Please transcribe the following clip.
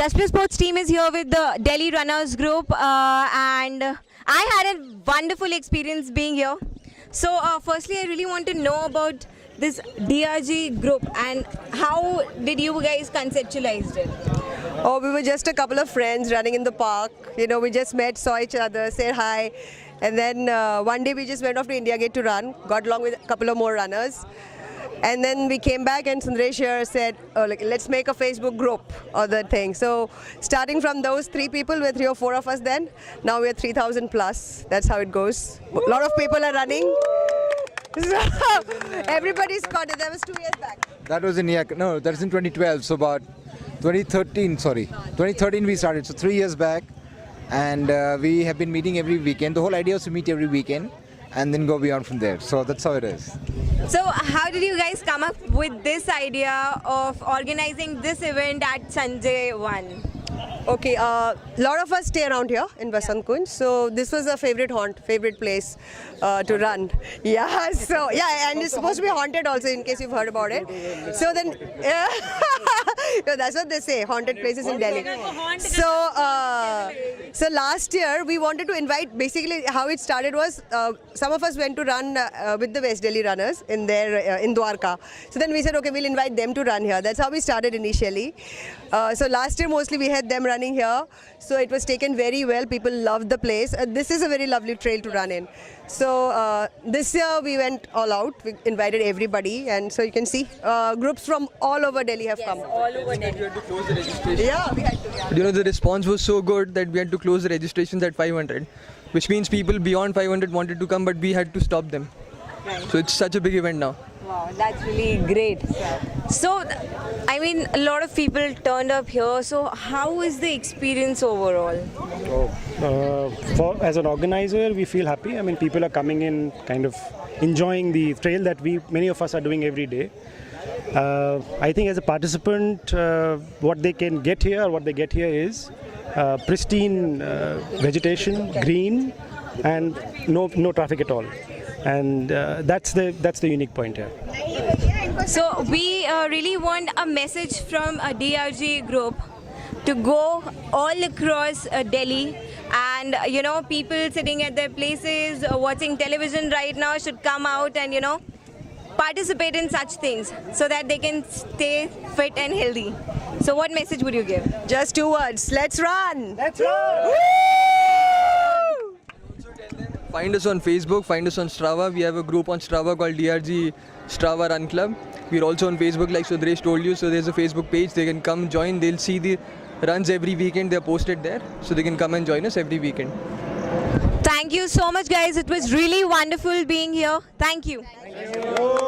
Just Play Sports team is here with the Delhi Runners group, and I had a wonderful experience being here. So, firstly, I really want to know about this DRG group and how did you guys conceptualize it? Oh, we were just a couple of friends running in the park. You know, we just met, saw each other, said hi. And then one day we just went off to India Gate to run, got along with a couple of more runners. And then we came back and Sundaresh here said, oh, let's make a Facebook group or that thing. So starting from those 3 people, we're 3 or 4 of us then. Now we're 3,000 plus. That's how it goes. A lot of people are running. So everybody's caught it. That was 2 years back. That was in no, that was in 2012. So about 2013 we started. So 3 years back, and we have been meeting every weekend. The whole idea was to meet every weekend and then go beyond from there. So that's how it is. So how did you guys come up with this idea of organizing this event at Sanjay 1? Okay, a lot of us stay around here in Vasant Kunj, so this was a favorite place to run. Yeah, so yeah, and it's supposed to be haunted also in case you've heard about it. So then, no, that's what they say, haunted places in Delhi. So last year we wanted to invite. Basically, how it started was some of us went to run with the West Delhi runners in their in Dwarka. So then we said, okay, we'll invite them to run here. That's how we started initially. So last year mostly we had them running here, so it was taken very well. People loved the place. This is a very lovely trail to run in. So this year we went all out. We invited everybody, and so you can see groups from all over Delhi have come. All over Delhi. We had to close the registration. Yeah, we had to. Yeah. You know, the response was so good that we had to close the registrations at 500, which means people beyond 500 wanted to come, but we had to stop them. Right. So it's such a big event now. Wow, that's really great. So, I mean, a lot of people turned up here. So, how is the experience overall? As an organizer, we feel happy. I mean, people are coming in, kind of enjoying the trail that many of us are doing every day. I think as a participant, what they get here is pristine vegetation, green, and no traffic at all. And that's the unique point here. So we really want a message from a DRG group to go all across Delhi, and you know, people sitting at their places watching television right now should come out and, you know, participate in such things so that they can stay fit and healthy. So what message would you give? Just 2 words. Let's run. Let's run. Woo! Find us on Facebook, find us on Strava. We have a group on Strava called DRG Strava Run Club. We're also on Facebook, like Sundaresh told you. So there's a Facebook page. They can come join. They'll see the runs every weekend. They're posted there. So they can come and join us every weekend. Thank you so much, guys. It was really wonderful being here. Thank you. Thank you.